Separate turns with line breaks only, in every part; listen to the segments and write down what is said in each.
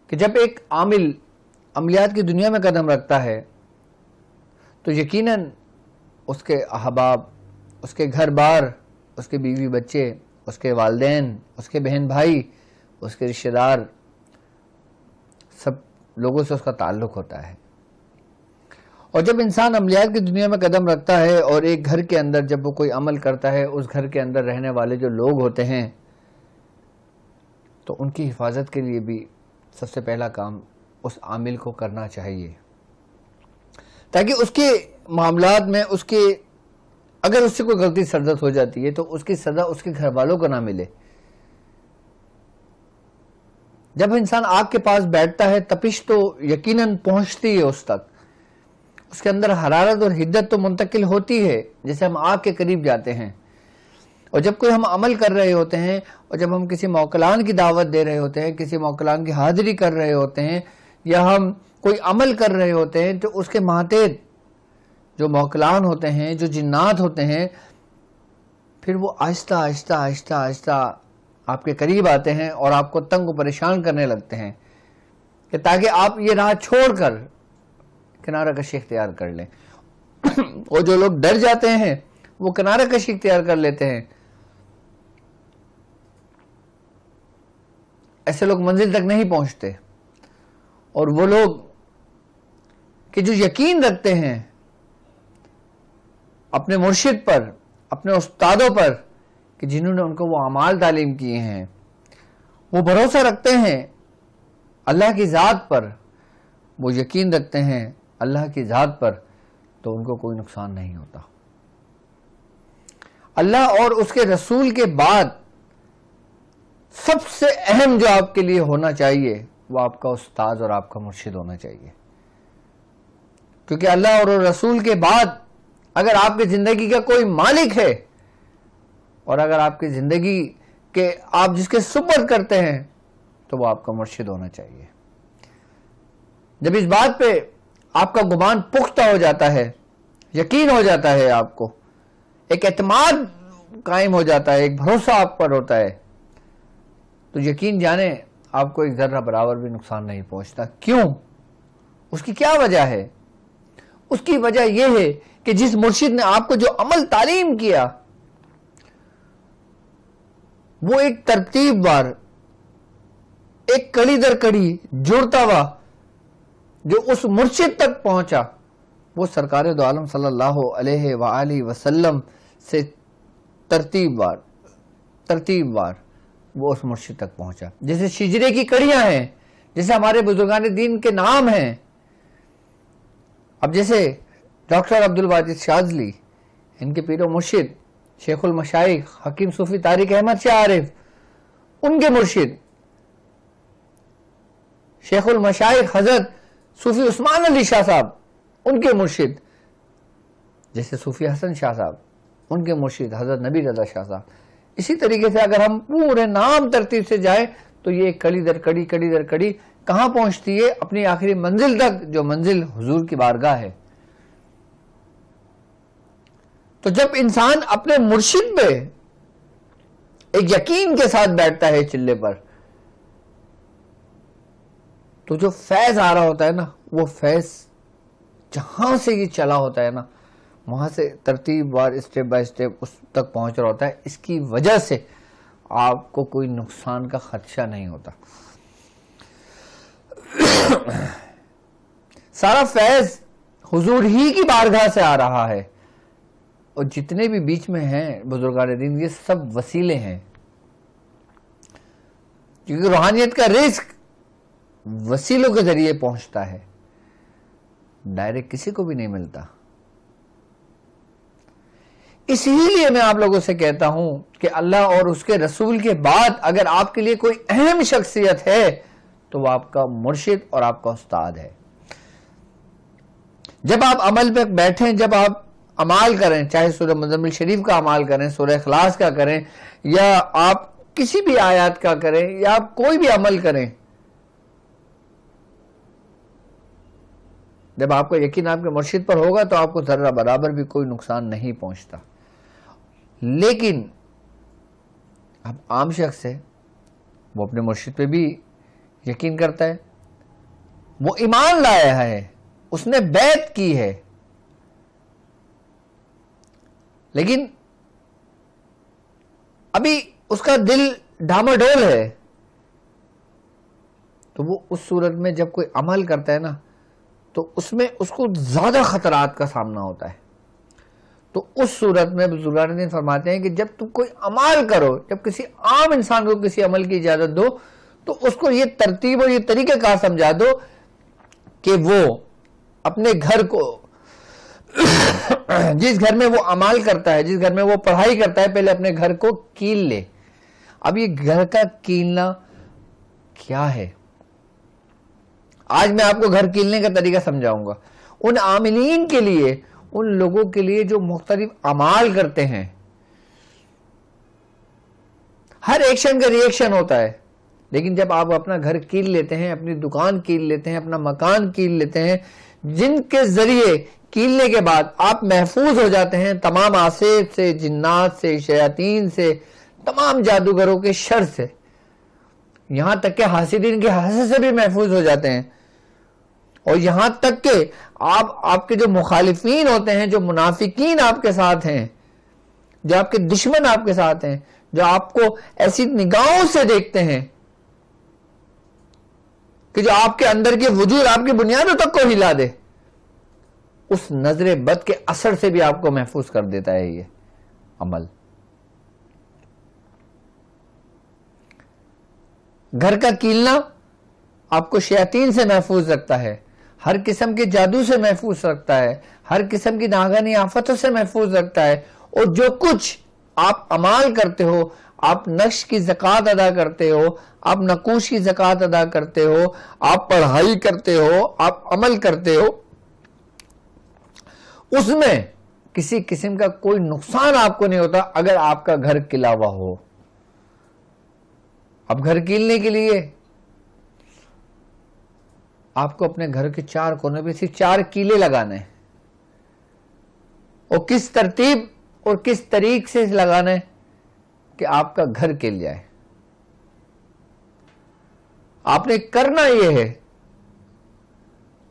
کہ جب ایک عامل عملیات کی دنیا میں قدم رکھتا ہے تو یقیناً اس کے احباب، اس کے گھر بار، اس کے بیوی بچے، اس کے والدین، اس کے بہن بھائی، اس کے رشتہ دار، سب لوگوں سے اس کا تعلق ہوتا ہے. اور جب انسان عملیات کی دنیا میں قدم رکھتا ہے اور ایک گھر کے اندر جب وہ کوئی عمل کرتا ہے، اس گھر کے اندر رہنے والے جو لوگ ہوتے ہیں تو ان کی حفاظت کے لیے بھی سب سے پہلا کام اس عامل کو کرنا چاہیے، تاکہ اس کے معاملات میں اگر اس سے کوئی غلطی سرزد ہو جاتی ہے تو اس کی سزا اس کے گھر والوں کو نہ ملے. جب انسان آگ کے پاس بیٹھتا ہے تپش تو یقیناً پہنچتی ہے اس تک، اس کے اندر حرارت اور حدت تو منتقل ہوتی ہے جیسے ہم آگ کے قریب جاتے ہیں. اور جب کوئی ہم عمل کر رہے ہوتے ہیں اور جب ہم کسی موکلان کی دعوت دے رہے ہوتے ہیں، کسی موکلان کی حاضری کر رہے ہوتے ہیں یا ہم کوئی عمل کر رہے ہوتے ہیں تو اس کے ماتحت جو موکلان ہوتے ہیں، جو جنات ہوتے ہیں، پھر وہ آہستہ آہستہ آہستہ آہستہ آپ کے قریب آتے ہیں اور آپ کو تنگ و پریشان کرنے لگتے ہیں کہ تاکہ آپ یہ راہ چھوڑ کر کنارہ کشی اختیار کر لیں. اور جو لوگ ڈر جاتے ہیں وہ کنارہ کشی اختیار کر لیتے ہیں. ایسے لوگ منزل تک نہیں پہنچتے. اور وہ لوگ کہ جو یقین رکھتے ہیں اپنے مرشد پر، اپنے استادوں پر کہ جنہوں نے ان کو وہ اعمال تعلیم کیے ہیں، وہ بھروسہ رکھتے ہیں اللہ کی ذات پر، وہ یقین رکھتے ہیں اللہ کی ذات پر، تو ان کو کوئی نقصان نہیں ہوتا. اللہ اور اس کے رسول کے بعد سب سے اہم جو آپ کے لیے ہونا چاہیے وہ آپ کا استاد اور آپ کا مرشد ہونا چاہیے. کیونکہ اللہ اور رسول کے بعد اگر آپ کی زندگی کا کوئی مالک ہے اور اگر آپ کی زندگی کے آپ جس کے سپرد کرتے ہیں تو وہ آپ کا مرشد ہونا چاہیے. جب اس بات پہ آپ کا گمان پختہ ہو جاتا ہے، یقین ہو جاتا ہے، آپ کو ایک اعتماد قائم ہو جاتا ہے، ایک بھروسہ آپ پر ہوتا ہے، تو یقین جانیں آپ کو ایک ذرہ برابر بھی نقصان نہیں پہنچتا. کیوں؟ اس کی کیا وجہ ہے؟ اس کی وجہ یہ ہے کہ جس مرشد نے آپ کو جو عمل تعلیم کیا وہ ایک ترتیب وار، ایک کڑی در کڑی جڑتا ہوا جو اس مرشد تک پہنچا، وہ سرکار دو عالم صلی اللہ علیہ وآلہ وسلم سے ترتیب وار وہ اس مرشد تک پہنچا. جیسے شجرے کی کڑیاں ہیں، جیسے ہمارے بزرگان دین کے نام ہیں. اب جیسے ڈاکٹر عبدالواجد شاذلی، ان کے پیر و مرشد شیخ المشائخ حکیم صوفی طارق احمد شاہ عارف، ان کے مرشد شیخ المشائخ حضرت صوفی عثمان علی شاہ صاحب، ان کے مرشد جیسے صوفی حسن شاہ صاحب، ان کے مرشد حضرت نبی رضا شاہ صاحب. اسی طریقے سے اگر ہم پورے نام ترتیب سے جائیں تو یہ کڑی در کڑی کہاں پہنچتی ہے؟ اپنی آخری منزل تک، جو منزل حضور کی بارگاہ ہے. تو جب انسان اپنے مرشد پہ ایک یقین کے ساتھ بیٹھتا ہے چلے پر، تو جو فیض آ رہا ہوتا ہے نا، وہ فیض جہاں سے یہ چلا ہوتا ہے نا، وہاں سے ترتیب وار اسٹیپ بائی اسٹیپ اس تک پہنچ رہا ہوتا ہے. اس کی وجہ سے آپ کو کوئی نقصان کا خدشہ نہیں ہوتا. سارا فیض حضور ہی کی بارگاہ سے آ رہا ہے، اور جتنے بھی بیچ میں ہیں بزرگان دین یہ سب وسیلے ہیں، کیونکہ روحانیت کا رزق وسیلوں کے ذریعے پہنچتا ہے، ڈائریکٹ کسی کو بھی نہیں ملتا. اسی لیے میں آپ لوگوں سے کہتا ہوں کہ اللہ اور اس کے رسول کے بعد اگر آپ کے لیے کوئی اہم شخصیت ہے تو وہ آپ کا مرشد اور آپ کا استاد ہے. جب آپ عمل پہ بیٹھیں، جب آپ عمال کریں، چاہے سورہ مزمل شریف کا عمال کریں، سورہ اخلاص کا کریں، یا آپ کسی بھی آیات کا کریں، یا آپ کوئی بھی عمل کریں، جب آپ کا یقین آپ کے مرشد پر ہوگا تو آپ کو ذرہ برابر بھی کوئی نقصان نہیں پہنچتا. لیکن اب عام شخص ہے، وہ اپنے مرشد پہ بھی یقین کرتا ہے، وہ ایمان لایا ہے، اس نے بیعت کی ہے، لیکن ابھی اس کا دل ڈھاماڈول ہے، تو وہ اس صورت میں جب کوئی عمل کرتا ہے نا تو اس میں اس کو زیادہ خطرات کا سامنا ہوتا ہے. تو اس صورت میں بزرگان دین فرماتے ہیں کہ جب تم کوئی عمل کرو، جب کسی عام انسان کو کسی عمل کی اجازت دو تو اس کو یہ ترتیب اور یہ طریقہ کار سمجھا دو کہ وہ اپنے گھر کو جس گھر میں وہ عمل کرتا ہے، جس گھر میں وہ پڑھائی کرتا ہے، پہلے اپنے گھر کو کیل لے. اب یہ گھر کا کیلنا کیا ہے؟ آج میں آپ کو گھر کیلنے کا طریقہ سمجھاؤں گا. ان عاملین کے لیے، ان لوگوں کے لیے جو مختلف اعمال کرتے ہیں، ہر ایکشن کا ریئیکشن ہوتا ہے، لیکن جب آپ اپنا گھر کیل لیتے ہیں، اپنی دکان کیل لیتے ہیں، اپنا مکان کیل لیتے ہیں، جن کے ذریعے کیلنے کے بعد آپ محفوظ ہو جاتے ہیں تمام آصف سے، جنات سے، شیاطین سے، تمام جادوگروں کے شر سے، یہاں تک کہ حاسدین کے حسد سے بھی محفوظ ہو جاتے ہیں، اور یہاں تک کہ آپ کے جو مخالفین ہوتے ہیں، جو منافقین آپ کے ساتھ ہیں، جو آپ کے دشمن آپ کے ساتھ ہیں، جو آپ کو ایسی نگاہوں سے دیکھتے ہیں کہ جو آپ کے اندر کے وجود، آپ کی بنیادوں تک کو ہلا دے، اس نظر بد کے اثر سے بھی آپ کو محفوظ کر دیتا ہے یہ عمل. گھر کا کیلنا آپ کو شیاطین سے محفوظ رکھتا ہے، ہر قسم کے جادو سے محفوظ رکھتا ہے، ہر قسم کی ناگہانی آفتوں سے محفوظ رکھتا ہے. اور جو کچھ آپ عمال کرتے ہو، آپ نقش کی زکوٰۃ ادا کرتے ہو، آپ نقوش کی زکوٰۃ ادا کرتے ہو، آپ پڑھائی کرتے ہو، آپ عمل کرتے ہو، اس میں کسی قسم کا کوئی نقصان آپ کو نہیں ہوتا اگر آپ کا گھر کلا ہوا ہو. اب گھر کیلنے کے لیے آپ کو اپنے گھر کے چار کونے پہ صرف 4 کیلے لگانے ہیں، اور کس ترتیب اور کس طریق سے لگانا ہے کہ آپ کا گھر کھل جائے. آپ نے کرنا یہ ہے،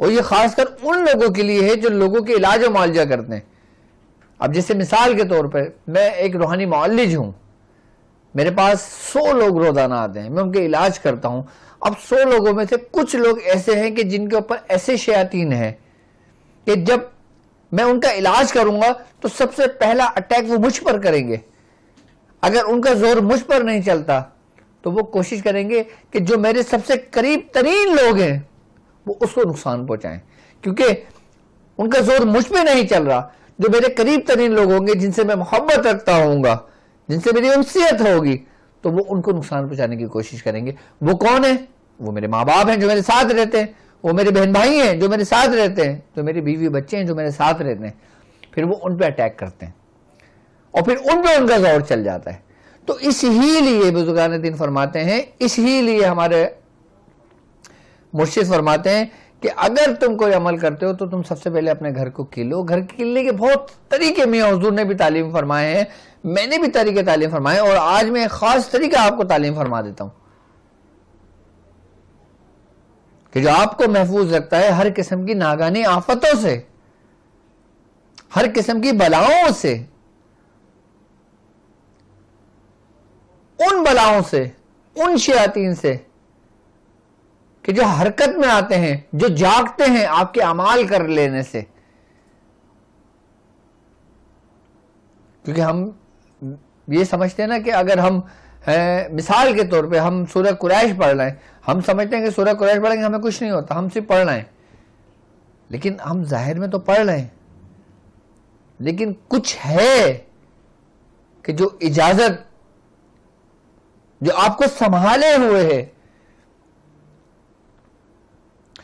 اور یہ خاص کر ان لوگوں کے لیے ہے جو لوگوں کے علاج و معالجہ کرتے ہیں. اب جیسے مثال کے طور پر میں ایک روحانی معالج ہوں، میرے پاس 100 لوگ روزانہ آتے ہیں، میں ان کے علاج کرتا ہوں. اب 100 لوگوں میں سے کچھ لوگ ایسے ہیں کہ جن کے اوپر ایسے شیاطین ہیں کہ جب میں ان کا علاج کروں گا تو سب سے پہلا اٹیک وہ مجھ پر کریں گے. اگر ان کا زور مجھ پر نہیں چلتا تو وہ کوشش کریں گے کہ جو میرے سب سے قریب ترین لوگ ہیں وہ اس کو نقصان پہنچائیں، کیونکہ ان کا زور مجھ پہ نہیں چل رہا. جو میرے قریب ترین لوگ ہوں گے، جن سے میں محبت رکھتا ہوں گا، جن سے میری انسیت ہوگی، تو وہ ان کو نقصان پہنچانے کی کوشش کریں گے. وہ کون ہیں؟ وہ میرے ماں باپ ہیں جو میرے ساتھ رہتے ہیں، وہ میرے بہن بھائی ہیں جو میرے ساتھ رہتے ہیں، جو میری بیوی بچے ہیں جو میرے ساتھ رہتے ہیں. پھر وہ ان پہ اٹیک کرتے ہیں اور پھر ان پہ ان کا زور چل جاتا ہے. تو اس ہی لیے بزرگان دین فرماتے ہیں، اس ہی لیے ہمارے مرشد فرماتے ہیں کہ اگر تم کوئی عمل کرتے ہو تو تم سب سے پہلے اپنے گھر کو کھیلو. گھر کھیلنے کے بہت طریقے میاں حضور نے بھی تعلیم فرمائے ہیں، میں نے بھی طریقے تعلیم فرمائے، اور آج میں ایک خاص طریقہ آپ کو تعلیم فرما دیتا ہوں کہ جو آپ کو محفوظ رکھتا ہے ہر قسم کی ناگہانی آفتوں سے، ہر قسم کی بلاؤں سے، ان بلاؤں سے، ان شیاطین سے کہ جو حرکت میں آتے ہیں، جو جاگتے ہیں آپ کے اعمال کر لینے سے. کیونکہ ہم یہ سمجھتے ہیں نا کہ اگر ہم مثال کے طور پہ ہم سورہ قریش پڑھ رہے ہیں، ہم سمجھتے ہیں کہ سورہ قریش پڑھیں گے ہمیں کچھ نہیں ہوتا، ہم صرف پڑھ رہے ہیں. لیکن ہم ظاہر میں تو پڑھ رہے ہیں، لیکن کچھ ہے کہ جو اجازت جو آپ کو سنبھالے ہوئے ہے،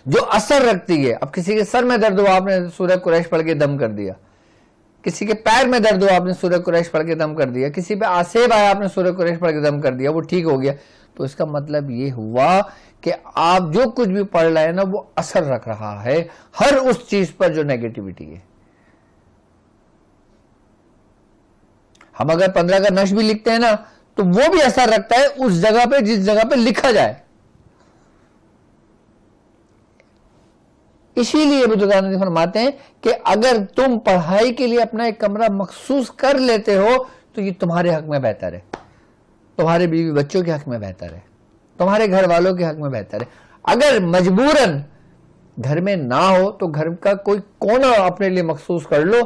جو اثر رکھتی ہے. اب کسی کے سر میں درد ہوا، آپ نے سورہ قریش پڑھ کے دم کر دیا. کسی کے پیر میں درد ہوا، آپ نے سورہ قریش پڑھ کے دم کر دیا. کسی پہ آسیب آیا، آپ نے سورہ قریش پڑھ کے دم کر دیا، وہ ٹھیک ہو گیا. تو اس کا مطلب یہ ہوا کہ آپ جو کچھ بھی پڑھ رہے ہیں نا وہ اثر رکھ رہا ہے ہر اس چیز پر جو نیگیٹیوٹی ہے. ہم اگر 15 کا نقش بھی لکھتے ہیں نا تو وہ بھی اثر رکھتا ہے اس جگہ پہ جس جگہ پہ لکھا جائے. اسی لیے بزرگان فرماتے ہیں کہ اگر تم پڑھائی کے لیے اپنا ایک کمرہ مخصوص کر لیتے ہو تو یہ تمہارے حق میں بہتر ہے، تمہارے بیوی بچوں کے حق میں بہتر ہے، تمہارے گھر والوں کے حق میں بہتر ہے۔ اگر مجبوراً گھر میں نہ ہو تو گھر کا کوئی کونا اپنے لیے مخصوص کر لو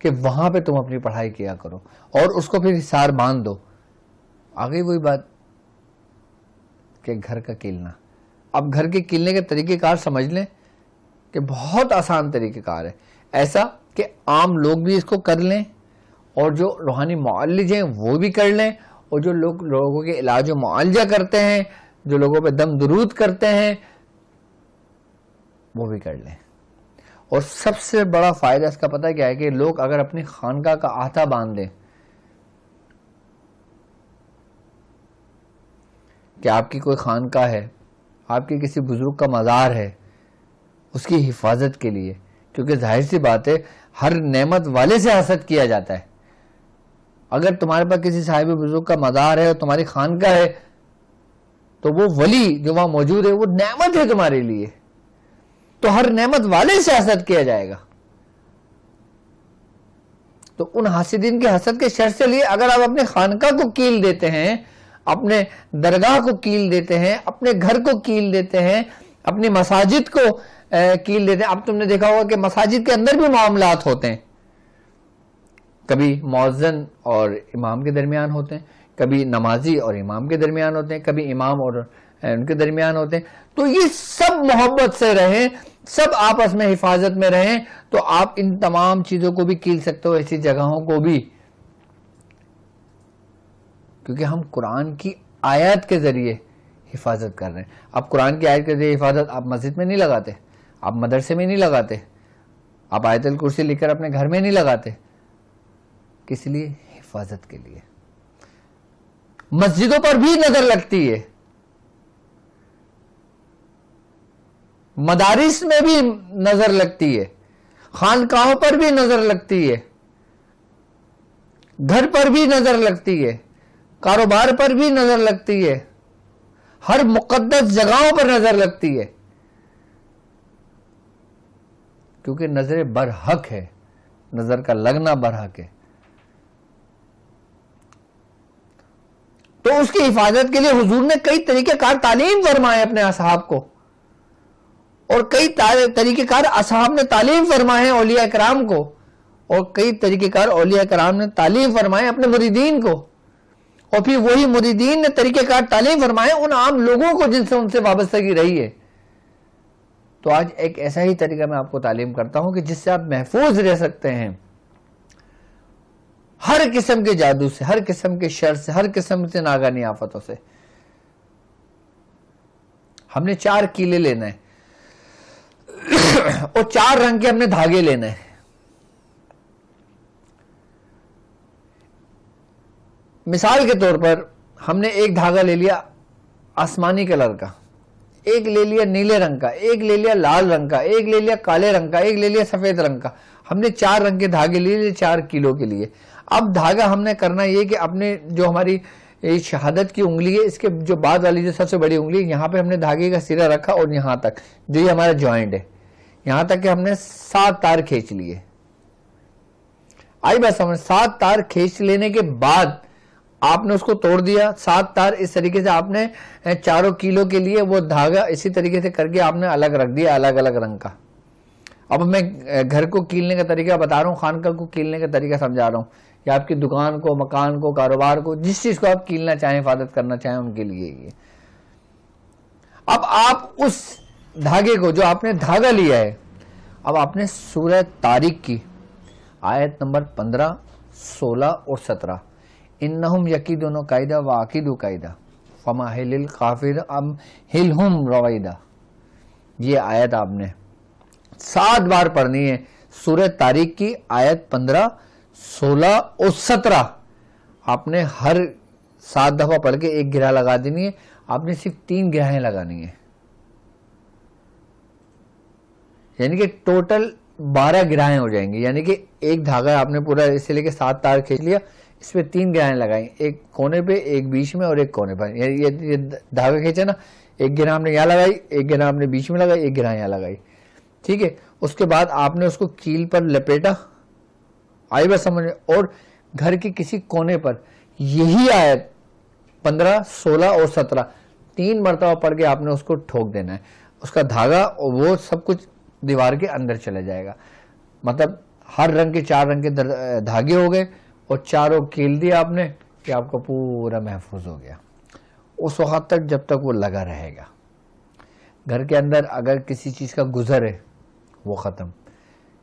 کہ وہاں پہ تم اپنی پڑھائی کیا کرو، اور اس کو پھر حصار باندھ دو۔ آگے وہی بات کہ گھر کا کیلنا، اب گھر کے کیلنے کے طریقہ کار سمجھ لیں کہ بہت آسان طریقہ کار ہے، ایسا کہ عام لوگ بھی اس کو کر لیں، اور جو روحانی معالج ہیں وہ بھی کر لیں، اور جو لوگ لوگوں کے علاج و معالجہ کرتے ہیں، جو لوگوں پہ دم درود کرتے ہیں، وہ بھی کر لیں۔ اور سب سے بڑا فائدہ اس کا پتہ کیا ہے کہ لوگ اگر اپنی خانقاہ کا احاطہ باندھ دیں کہ آپ کی کوئی خانقاہ ہے، آپ کی کسی بزرگ کا مزار ہے، اس کی حفاظت کے لیے، کیونکہ ظاہر سی بات ہے ہر نعمت والے سے حسد کیا جاتا ہے۔ اگر تمہارے پاس کسی صاحب بزرگ کا مزار ہے اور تمہاری خانقاہ ہے تو وہ ولی جو وہاں موجود ہے وہ نعمت ہے تمہارے لیے، تو ہر نعمت والے سے حسد کیا جائے گا۔ تو ان حاسدین کے حسد کے شر سے لیے اگر آپ اپنے خانقاہ کو کیل دیتے ہیں، اپنے درگاہ کو کیل دیتے ہیں، اپنے گھر کو کیل دیتے ہیں، اپنی مساجد کو کیل دیتے ہیں۔ اب تم نے دیکھا ہوگا کہ مساجد کے اندر بھی معاملات ہوتے ہیں، کبھی مؤذن اور امام کے درمیان ہوتے ہیں، کبھی نمازی اور امام کے درمیان ہوتے ہیں، کبھی امام اور ان کے درمیان ہوتے ہیں۔ تو یہ سب محبت سے رہیں، سب آپس میں حفاظت میں رہیں، تو آپ ان تمام چیزوں کو بھی کیل سکتے ہو، ایسی جگہوں کو بھی، کیونکہ ہم قرآن کی آیات کے ذریعے حفاظت کر رہے ہیں۔ اب قرآن کی آیت کے ذریعے حفاظت آپ مسجد میں نہیں لگاتے، آپ مدرسے میں نہیں لگاتے، آپ آیت الکرسی لکھ کر اپنے گھر میں نہیں لگاتے، کس لیے؟ حفاظت کے لیے۔ مسجدوں پر بھی نظر لگتی ہے، مدارس میں بھی نظر لگتی ہے، خانقاہوں پر بھی نظر لگتی ہے، گھر پر بھی نظر لگتی ہے، کاروبار پر بھی نظر لگتی ہے، ہر مقدس جگہوں پر نظر لگتی ہے، کیونکہ نظر برحق ہے، نظر کا لگنا برحق ہے۔ تو اس کی حفاظت کے لیے حضور نے کئی طریقہ کار تعلیم فرمائے اپنے اصحاب کو، اور کئی طریقہ کار اصحاب نے تعلیم فرمائے ہیں اولیاء کرام کو، اور کئی طریقہ کار اولیاء کرام نے تعلیم فرمائے اپنے مریدین کو، اور پھر وہی مریدین نے طریقہ کار تعلیم فرمائے ان عام لوگوں کو جن سے ان سے وابستگی رہی ہے۔ تو آج ایک ایسا ہی طریقہ میں آپ کو تعلیم کرتا ہوں کہ جس سے آپ محفوظ رہ سکتے ہیں ہر قسم کے جادو سے، ہر قسم کے شر سے، ہر قسم سے ناگہانی آفتوں سے۔ ہم نے 4 کیلے لینا ہے اور 4 رنگ کے ہم نے دھاگے لینا ہے۔ مثال کے طور پر ہم نے ایک دھاگا لے لیا آسمانی کلر کا، ایک لے لیا نیلے رنگ کا، ایک لے لیا لال رنگ کا، ایک لے لیا کالے رنگ کا، ایک لے لیا سفید رنگ کا۔ ہم نے 4 رنگ کے دھاگے لے لیے 4 کلو کے لیے۔ اب دھاگا ہم نے کرنا یہ کہ اپنے جو ہماری شہادت کی انگلی ہے، اس کے جو بعد والی جو سب سے بڑی انگلی ہے، یہاں پہ ہم نے دھاگے کا سرا رکھا، اور یہاں تک جو یہ ہمارا جوائنٹ ہے، یہاں تک کہ ہم نے 7 تار کھینچ لیے۔ آئی بس سمجھ، 7 تار کھینچ لینے کے بعد آپ نے اس کو توڑ دیا۔ 7 تار اس طریقے سے آپ نے 4 کلو کے لیے وہ دھاگا اسی طریقے سے کر کے آپ نے الگ رکھ دیا، الگ الگ رنگ کا۔ اب میں گھر کو کیلنے کا طریقہ بتا رہا ہوں، خانقاہ کو کیلنے کا طریقہ سمجھا رہا ہوں، یا آپ کی دکان کو، مکان کو، کاروبار کو، جس چیز کو آپ کیلنا چاہیں، حفاظت کرنا چاہیں، ان کے لیے یہ۔ اب آپ اس دھاگے کو، جو آپ نے دھاگا لیا ہے، اب آپ نے سورہ طارق کی آیت نمبر 15، 16 اور 17، انہم یکیدون کیدا واکیدوا کیدا فمہل الکافرین امہلہم رویدا، یہ آیت آپ نے 7 بار پڑھنی ہے۔ سورہ طارق کی آیت 15، 16 اور 17 آپ نے ہر 7 دفعہ پڑھ کے ایک گرہ لگا دینی ہے۔ آپ نے صرف 3 گرہیں لگانی ہیں، یعنی کہ ٹوٹل 12 گرہیں ہو جائیں گی۔ یعنی کہ ایک دھاگا آپ نے پورا اسے لے کے 7 تار کھینچ لیا، اس پہ 3 گرہیں لگائیں، ایک کونے پہ، ایک بیچ میں اور ایک کونے پر. یہ دھاگا کھینچا نا، ایک گرہ ہم نے یہاں لگائی، ایک گرہ ہم نے بیچ میں لگائی، ایک گرہ یہاں لگائی. ٹھیک ہے، اس کے بعد آپ نے اس کو کیل پر لپیٹا. آئی بات سمجھ میں؟ اور گھر کے کسی کونے پر یہی آیت 15 16 اور 17 3 مرتبہ پڑھ کے آپ نے اس کو ٹھوک دینا ہے. اس کا دھاگا وہ سب کچھ دیوار کے اندر چلے جائے گا. مطلب ہر رنگ کے 4 رنگ کے دھاگے ہو گئے اور چاروں کیل دیا آپ نے کہ آپ کو پورا محفوظ ہو گیا. اس وقت تک جب تک وہ لگا رہے گا. گھر کے اندر اگر کسی چیز کا گزر ہے وہ ختم،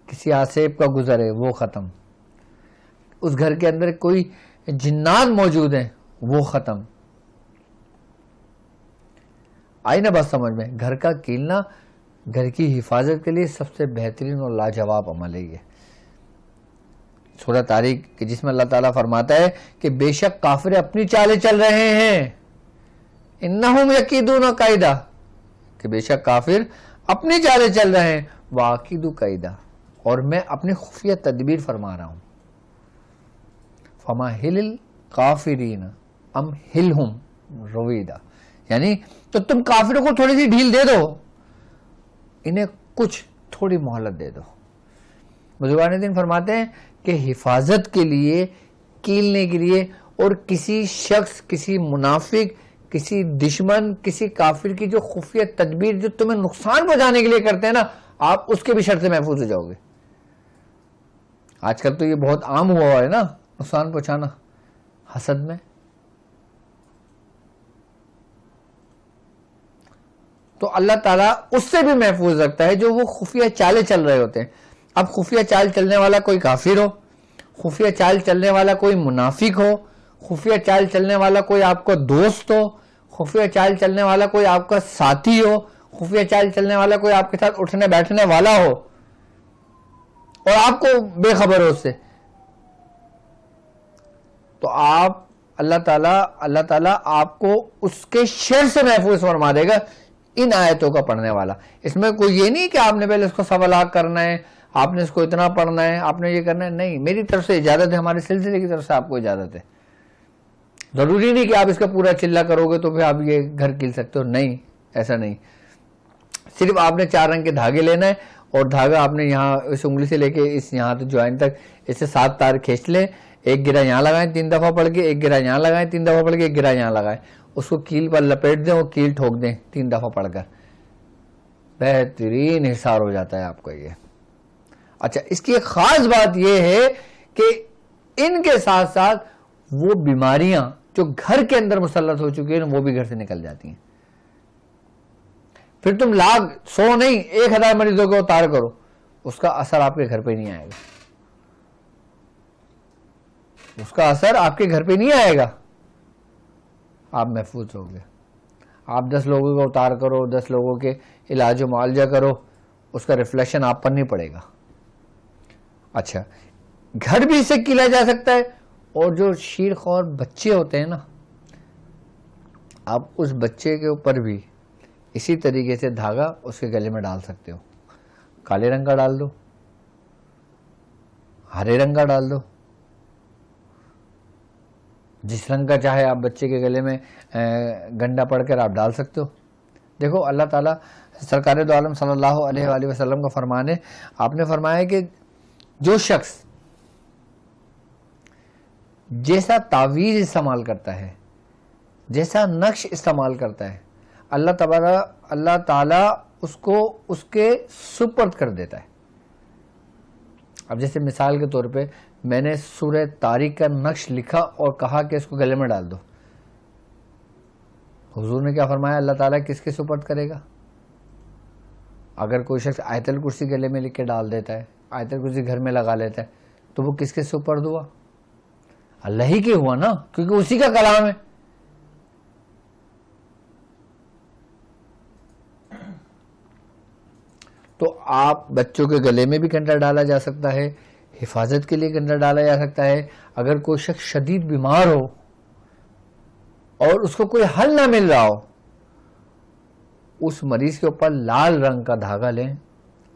کسی آسیب کا گزر ہے وہ ختم، اس گھر کے اندر کوئی جنات موجود ہیں وہ ختم. آئی نا بات سمجھ میں؟ گھر کا کیلنا گھر کی حفاظت کے لیے سب سے بہترین اور لاجواب عمل ہے. یہ سورہ طارق کہ جس میں اللہ تعالیٰ فرماتا ہے کہ بے شک کافر اپنی چالیں چل رہے ہیں، انہم یکیدون کیدا، کہ بے شک کافر اپنی چالیں چل رہے ہیں، واکید کیدا، اور میں اپنی خفیہ تدبیر فرما رہا ہوں. فمہل الکافرین امہلہم رویدا، یعنی تو تم کافروں کو تھوڑی سی ڈھیل دے دو، انہیں کچھ تھوڑی مہلت دے دو. بزرگان دین فرماتے ہیں کہ حفاظت کے لیے، کیلنے کے لیے، اور کسی شخص، کسی منافق، کسی دشمن، کسی کافر کی جو خفیہ تدبیر جو تمہیں نقصان پہنچانے کے لیے کرتے ہیں نا، آپ اس کے بھی شر سے محفوظ ہو جاؤ گے. آج کل تو یہ بہت عام ہوا ہے نا، نقصان پہنچانا حسد میں. تو اللہ تعالیٰ اس سے بھی محفوظ رکھتا ہے جو وہ خفیہ چالیں چل رہے ہوتے ہیں. اب خفیہ چال چلنے والا کوئی کافر ہو، خفیہ چال چلنے والا کوئی منافق ہو، خفیہ چال چلنے والا کوئی آپ کا دوست ہو، خفیہ چال چلنے والا کوئی آپ کا ساتھی ہو، خفیہ چال چلنے والا کوئی آپ کے ساتھ اٹھنے بیٹھنے والا ہو اور آپ کو بے خبر ہو اس سے، تو آپ اللہ تعالیٰ آپ کو اس کے شر سے محفوظ فرما دے گا ان آیتوں کا پڑھنے والا. اس میں کوئی یہ نہیں کہ آپ نے پہلے اس کو 1.25 لاکھ کرنا ہے، آپ نے اس کو اتنا پڑھنا ہے، آپ نے یہ کرنا ہے. نہیں، میری طرف سے اجازت ہے، ہمارے سلسلے کی طرف سے آپ کو اجازت ہے. ضروری نہیں کہ آپ اس کا پورا چلہ کرو گے تو پھر آپ یہ گھر کھل سکتے ہو. نہیں، ایسا نہیں. صرف آپ نے 4 رنگ کے دھاگے لینا ہے اور دھاگا آپ نے یہاں اس انگلی سے لے کے اس یہاں جوائن تک اس سے 7 تار کھینچ لیں. ایک گرہ یہاں لگائیں 3 دفعہ پڑھ کے، ایک گرہ یہاں لگائیں 3 دفعہ پڑھ کے، ایک گرہ یہاں لگائیں. اس کو کیل پر لپیٹ دیں اور کیل ٹھوک دیں 3 دفعہ پڑھ کر. بہترین حصار ہو جاتا ہے آپ کا یہ. اچھا، اس کی ایک خاص بات یہ ہے کہ ان کے ساتھ ساتھ وہ بیماریاں جو گھر کے اندر مسلط ہو چکی ہیں وہ بھی گھر سے نکل جاتی ہیں. پھر تم 100 نہیں 1000 مریضوں کو اتار کرو، اس کا اثر آپ کے گھر پہ نہیں آئے گا. اس کا اثر آپ کے گھر پہ نہیں آئے گا. آپ محفوظ ہو گے. آپ 10 لوگوں کو اتار کرو، 10 لوگوں کے علاج و معالجہ کرو، اس کا ریفلیکشن آپ پر نہیں پڑے گا. اچھا، گھر بھی اسے کیلا جا سکتا ہے. اور جو شیر خور بچے ہوتے ہیں نا، آپ اس بچے کے اوپر بھی اسی طریقے سے دھاگا اس کے گلے میں ڈال سکتے ہو. کالے رنگ کا ڈال دو، ہرے رنگ کا ڈال دو، جس رنگ کا چاہے آپ بچے کے گلے میں گنڈا پڑھ کر آپ ڈال سکتے ہو. دیکھو اللہ تعالیٰ سرکار دو عالم صلی اللہ علیہ وآلہ وسلم کا فرمان ہے. آپ نے فرمایا کہ جو شخص جیسا تعویذ استعمال کرتا ہے، جیسا نقش استعمال کرتا ہے، اللہ تعالیٰ اس کو اس کے سپرد کر دیتا ہے. اب جیسے مثال کے طور پہ میں نے سورہ طارق کا نقش لکھا اور کہا کہ اس کو گلے میں ڈال دو. حضور نے کیا فرمایا؟ اللہ تعالیٰ کس کے سپرد کرے گا؟ اگر کوئی شخص آیت الکرسی گلے میں لکھ کے ڈال دیتا ہے، آیت الکرسی گھر میں لگا لیتا ہے، تو وہ کس کے سپرد ہوا؟ اللہ ہی کے ہوا نا، کیونکہ اسی کا کلام ہے. تو آپ بچوں کے گلے میں بھی گنڈا ڈالا جا سکتا ہے، حفاظت کے لیے گنڈا ڈالا جا سکتا ہے. اگر کوئی شخص شدید بیمار ہو اور اس کو کوئی حل نہ مل رہا ہو، اس مریض کے اوپر لال رنگ کا دھاگا لیں،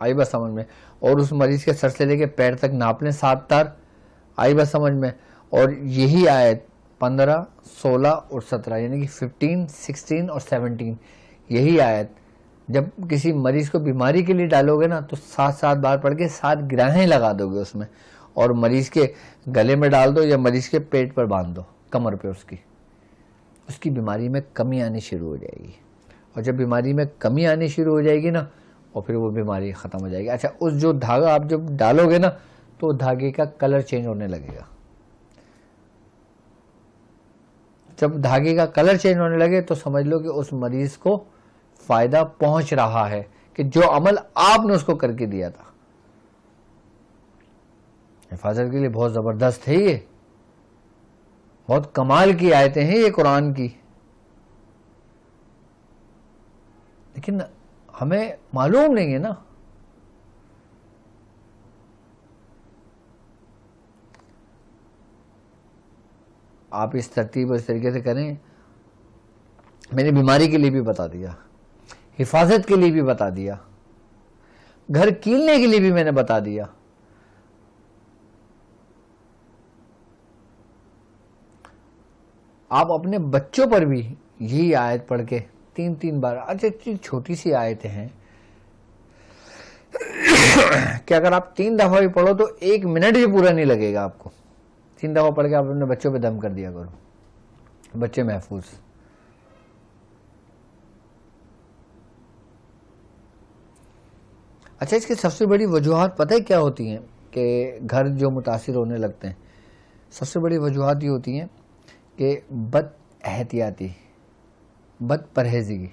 آئی بات سمجھ میں، اور اس مریض کے سر سے لے کے پیر تک ناپ لیں 7 تار، آئی بات سمجھ میں، اور یہی آیت 15, 16 اور 17 یعنی کہ 15, 16 اور 17 یہی آیت جب کسی مریض کو بیماری کے لیے ڈالو گے نا تو 7 بار پڑھ کے 7 گراہیں لگا دو گے اس میں، اور مریض کے گلے میں ڈال دو یا مریض کے پیٹ پر باندھ دو، کمر پہ اس کی بیماری میں کمی آنی شروع ہو جائے گی، اور جب بیماری میں کمی آنی شروع ہو جائے گی نا اور پھر وہ بیماری ختم ہو جائے گی۔ اچھا، اس جو دھاگا آپ جب ڈالو گے نا تو دھاگے کا کلر چینج ہونے لگے گا۔ جب دھاگے کا کلر چینج ہونے لگے تو سمجھ لو کہ اس مریض کو فائدہ پہنچ رہا ہے، کہ جو عمل آپ نے اس کو کر کے دیا تھا۔ حفاظت کے لیے بہت زبردست ہے، یہ بہت کمال کی آیتیں ہیں یہ قرآن کی، لیکن ہمیں معلوم نہیں ہے نا۔ آپ اس ترتیب اور اس طریقے سے کریں۔ میں نے بیماری کے لیے بھی بتا دیا، حفاظت کے لیے بھی بتا دیا، گھر کیلنے کے لیے بھی میں نے بتا دیا۔ آپ اپنے بچوں پر بھی یہی آیت پڑھ کے 3 بار، اچھا چھوٹی سی آیتیں ہیں کہ اگر آپ 3 دفعہ بھی پڑھو تو 1 منٹ بھی پورا نہیں لگے گا آپ کو۔ 3 دفعہ پڑھ کے آپ اپنے بچوں پہ دم کر دیا کرو، بچے محفوظ۔ اچھا، اس کی سب سے بڑی وجوہات پتہ ہے کیا ہوتی ہیں کہ گھر جو متاثر ہونے لگتے ہیں؟ سب سے بڑی وجوہات یہ ہوتی ہیں کہ بد احتیاطی، بد پرہیزگی۔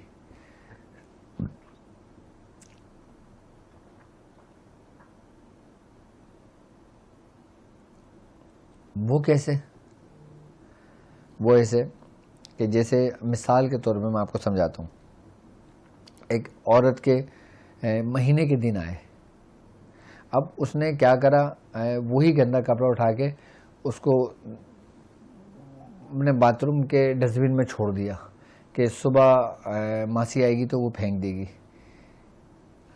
وہ کیسے؟ وہ ایسے کہ جیسے مثال کے طور پہ میں آپ کو سمجھاتا ہوں۔ ایک عورت کے مہینے کے دن آئے، اب اس نے کیا کرا، وہی گندا کپڑا اٹھا کے اس کو اپنے باتھ روم کے ڈسٹ بن میں چھوڑ دیا کہ صبح ماسی آئے گی تو وہ پھینک دے گی۔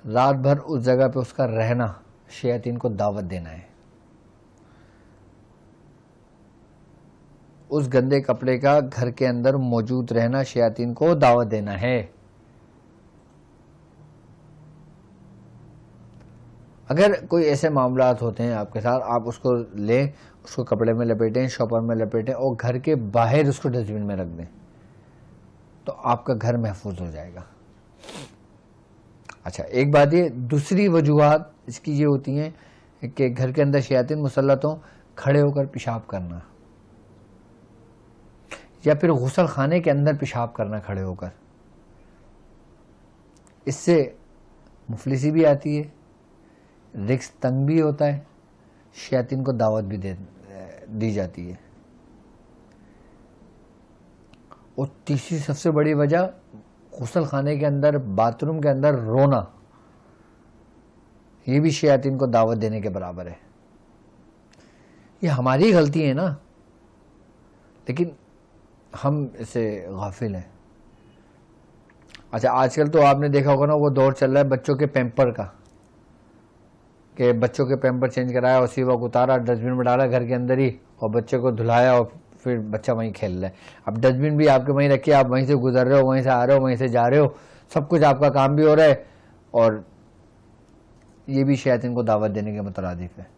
رات بھر اس جگہ پہ اس کا رہنا شیاطین کو دعوت دینا ہے۔ اس گندے کپڑے کا گھر کے اندر موجود رہنا شیاطین کو دعوت دینا ہے۔ اگر کوئی ایسے معاملات ہوتے ہیں آپ کے ساتھ، آپ اس کو لیں، اس کو کپڑے میں لپیٹیں، شوپر میں لپیٹیں اور گھر کے باہر اس کو ڈسٹ بن میں رکھ دیں تو آپ کا گھر محفوظ ہو جائے گا۔ اچھا، ایک بات یہ، دوسری وجوہات اس کی یہ ہوتی ہیں کہ گھر کے اندر شیاطین مسلط ہوں، کھڑے ہو کر پیشاب کرنا یا پھر غسل خانے کے اندر پیشاب کرنا کھڑے ہو کر، اس سے مفلسی بھی آتی ہے، رزق تنگ بھی ہوتا ہے، شیاطین کو دعوت بھی دی جاتی ہے۔ اور تیسری سب سے بڑی وجہ، غسل خانے کے اندر، باتھ روم کے اندر رونا، یہ بھی شیاطین کو دعوت دینے کے برابر ہے۔ یہ ہماری غلطی ہے نا، لیکن ہم اسے غافل ہیں۔ اچھا، آج کل تو آپ نے دیکھا ہوگا نا، وہ دور چل رہا ہے بچوں کے پیمپر کا، کہ بچوں کے پیمپر چینج کرایا، اسی وقت اتارا، ڈسٹ بن میں ڈالا گھر کے اندر ہی، اور بچے کو دھلایا اور پھر بچہ وہیں کھیل رہا ہے۔ اب ڈسٹ بن بھی آپ کے وہیں رکھے، آپ وہیں سے گزر رہے ہو، وہیں سے آ رہے ہو، وہیں سے جا رہے ہو، سب کچھ آپ کا کام بھی ہو رہا ہے، اور یہ بھی شیاطین کو دعوت دینے کے مترادف ہے۔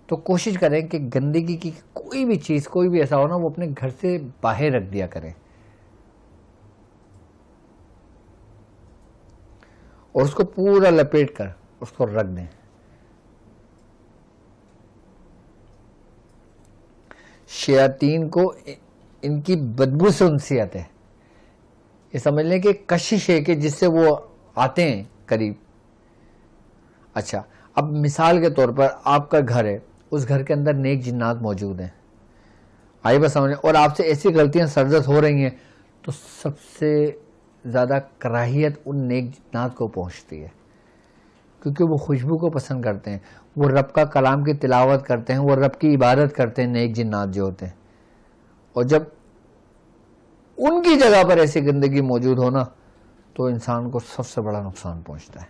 تو کوشش کریں کہ گندگی کی کوئی بھی چیز، کوئی بھی ایسا ہو نا، وہ اپنے گھر سے باہر رکھ دیا کریں، اور اس کو پورا لپیٹ کر اس کو رکھ دیں۔ شیاطین کو ان کی بدبو سے انسیت ہے، یہ سمجھ لیں کہ کشش ہے کہ جس سے وہ آتے ہیں قریب۔ اچھا، اب مثال کے طور پر آپ کا گھر ہے، اس گھر کے اندر نیک جنات موجود ہیں، آئی بس سمجھیں، اور آپ سے ایسی غلطیاں سرزد ہو رہی ہیں، تو سب سے زیادہ کراہیت ان نیک جنات کو پہنچتی ہے، کیونکہ وہ خوشبو کو پسند کرتے ہیں، وہ رب کا کلام کی تلاوت کرتے ہیں، وہ رب کی عبادت کرتے ہیں، نیک جنات جو ہوتے ہیں۔ اور جب ان کی جگہ پر ایسی گندگی موجود ہونا تو انسان کو سب سے بڑا نقصان پہنچتا ہے۔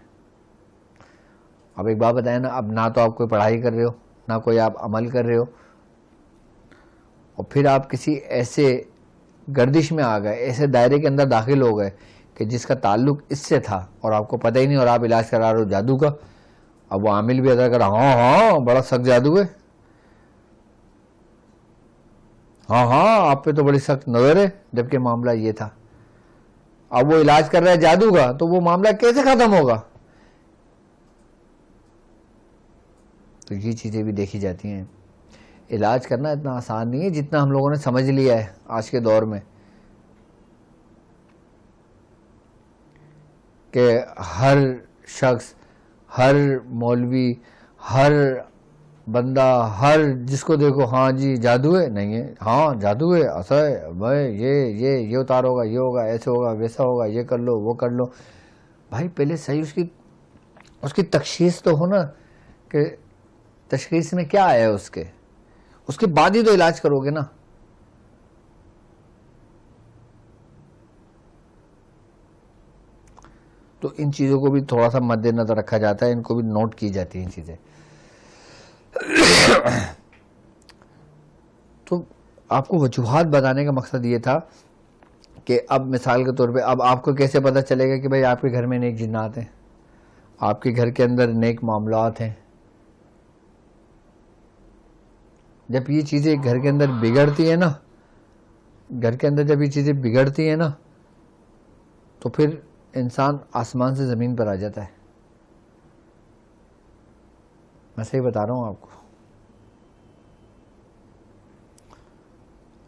اب ایک بات بتائیں نا، اب نہ تو آپ کوئی پڑھائی کر رہے ہو، نہ کوئی آپ عمل کر رہے ہو، اور پھر آپ کسی ایسے گردش میں آ گئے, ایسے دائرے کے اندر داخل ہو گئے کہ جس کا تعلق اس سے تھا اور آپ کو پتہ ہی نہیں, اور آپ علاج کرا رہے ہو جادو کا. اب وہ عامل بھی ادا کر ہاں بڑا سخت جادو ہے, ہاں آپ پہ تو بڑی سخت نظر ہے, جبکہ معاملہ یہ تھا. اب وہ علاج کر رہا ہے جادو کا, تو وہ معاملہ کیسے ختم ہوگا؟ تو یہ چیزیں بھی دیکھی جاتی ہیں. علاج کرنا اتنا آسان نہیں ہے جتنا ہم لوگوں نے سمجھ لیا ہے آج کے دور میں, کہ ہر شخص, ہر مولوی, ہر بندہ, ہر جس کو دیکھو ہاں جی جادو ہے, نہیں ہے, ہاں جادو ہے, ایسا ہے بھائی, یہ اتار ہوگا, یہ ہوگا, ایسے ہوگا, ویسا ہوگا, یہ کر لو, وہ کر لو. بھائی پہلے صحیح اس کی تشخیص تو ہو نا, کہ تشخیص میں کیا آیا ہے اس کے بعد ہی تو علاج کرو گے نا. تو ان چیزوں کو بھی تھوڑا سا مد نظر رکھا جاتا ہے, ان کو بھی نوٹ کی جاتی ہیں چیزیں. تو آپ کو وجوہات بتانے کا مقصد یہ تھا کہ اب مثال کے طور پہ اب آپ کو کیسے پتہ چلے گا کہ بھئی آپ کے گھر میں نیک جنات ہیں, آپ کے گھر کے اندر نیک معاملات ہیں. جب یہ چیزیں گھر کے اندر بگڑتی ہیں نا, گھر کے اندر جب یہ چیزیں بگڑتی ہیں نا, تو پھر انسان آسمان سے زمین پر آ جاتا ہے. میں صحیح بتا رہا ہوں آپ کو.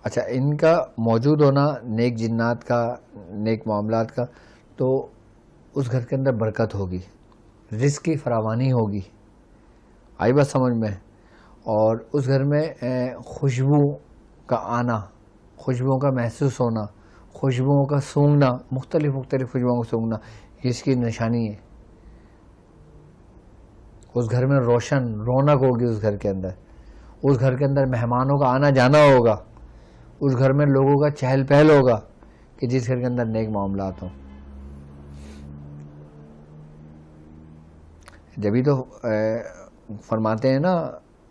اچھا, ان کا موجود ہونا, نیک جنات کا, نیک معاملات کا, تو اس گھر کے اندر برکت ہوگی, رزق کی فراوانی ہوگی. آئی بات سمجھ میں؟ اور اس گھر میں خوشبو کا آنا, خوشبوؤں کا محسوس ہونا, خوشبوؤں کا سونگنا, مختلف خوشبوؤں کا سونگنا, یہ اس کی نشانی ہے. اس گھر میں روشن رونق ہوگی, اس گھر کے اندر مہمانوں کا آنا جانا ہوگا, اس گھر میں لوگوں کا چہل پہل ہوگا, کہ جس گھر کے اندر نیک معاملات ہوں. جبھی تو فرماتے ہیں نا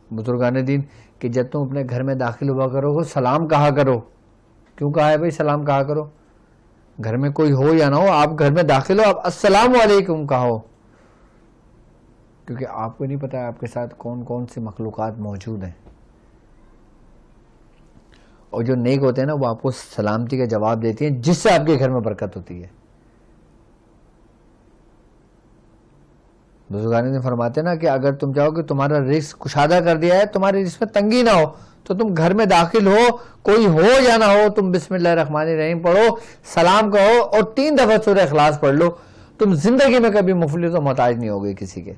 بزرگان دین کہ جب تم اپنے گھر میں داخل ہوا کرو گے سلام کہا کرو. کیوں کہا ہے بھائی سلام کہا کرو؟ گھر میں کوئی ہو یا نہ ہو, آپ گھر میں داخل ہو, آپ السلام علیکم کہو, کیونکہ آپ کو نہیں پتا آپ کے ساتھ کون کون سی مخلوقات موجود ہیں. اور جو نیک ہوتے ہیں نا, وہ آپ کو سلامتی کا جواب دیتی ہیں, جس سے آپ کے گھر میں برکت ہوتی ہے. بزرگان نے فرماتے ہیں نا کہ اگر تم چاہو کہ تمہارا رزق کشادہ کر دیا ہے, تمہارے رزق میں تنگی نہ ہو, تو تم گھر میں داخل ہو, کوئی ہو یا نہ ہو, تم بسم اللہ الرحمن الرحیم پڑھو, سلام کہو, اور 3 دفعہ سورہ اخلاص پڑھ لو. تم زندگی میں کبھی مفلس و محتاج نہیں ہوگے کسی کے.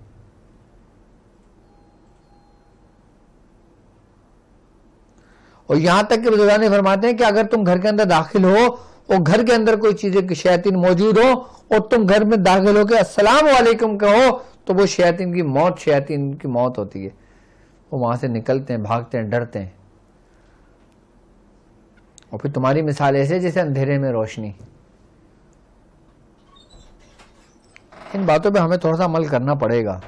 اور یہاں تک کہ بزرگان نے فرماتے ہیں کہ اگر تم گھر کے اندر داخل ہو اور گھر کے اندر کوئی چیزیں شیاطین موجود ہو, اور تم گھر میں داخل ہو کے السلام علیکم کہو, تو وہ شیاطین کی موت ہوتی ہے. وہ وہاں سے نکلتے ہیں, بھاگتے ہیں, ڈرتے ہیں. اور پھر تمہاری مثال ایسے جیسے اندھیرے میں روشنی. ان باتوں پہ ہمیں تھوڑا سا عمل کرنا پڑے گا,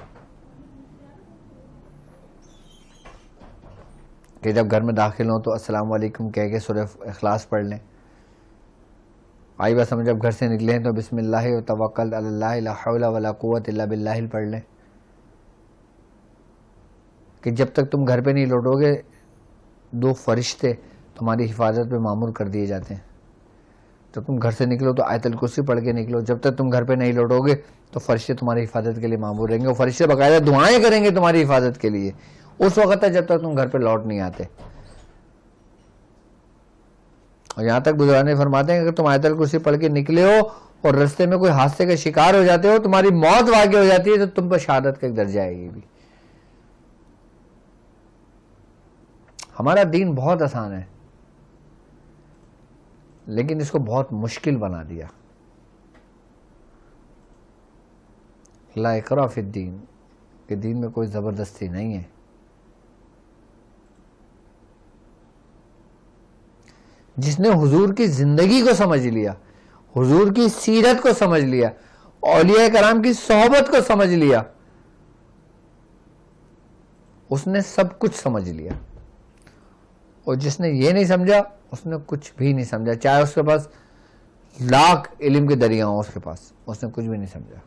کہ جب گھر میں داخل ہوں تو السلام علیکم کہہ کے سورہ اخلاص پڑھ لیں. آئی بات سمجھ, جب گھر سے نکلیں تو بسم اللہ و توکل علی اللہ لا حول ولا قوت الا باللہ پڑھ لیں. کہ جب تک تم گھر پہ نہیں لوٹو گے 2 فرشتے تمہاری حفاظت پہ مامور کر دیے جاتے ہیں. جب تم گھر سے نکلو تو آیت الکرسی پڑھ کے نکلو. جب تک تم گھر پہ نہیں لوٹو گے تو فرشتے تمہاری حفاظت کے لیے مامور رہیں گے, اور فرشتے باقاعدہ دعائیں کریں گے تمہاری حفاظت کے لیے اس وقت تک جب تک تم گھر پہ لوٹ نہیں آتے. اور یہاں تک بزرگان فرماتے ہیں کہ اگر تم آیت الکرسی پڑھ کے نکلے ہو اور رستے میں کوئی حادثے کا شکار ہو جاتے ہو, تمہاری موت واقع ہو جاتی ہے, تو تم پر شہادت کا ایک درجہ ہے. یہ بھی ہمارا دین بہت آسان ہے, لیکن اس کو بہت مشکل بنا دیا. لا اکراہ فی الدین, کہ دین میں کوئی زبردستی نہیں ہے. جس نے حضور کی زندگی کو سمجھ لیا, حضور کی سیرت کو سمجھ لیا, اولیاء کرام کی صحبت کو سمجھ لیا, اس نے سب کچھ سمجھ لیا. اور جس نے یہ نہیں سمجھا اس نے کچھ بھی نہیں سمجھا، چاہے اس کے پاس لاکھ علم کے دریا ہوں اس کے پاس، اس نے کچھ بھی نہیں سمجھا.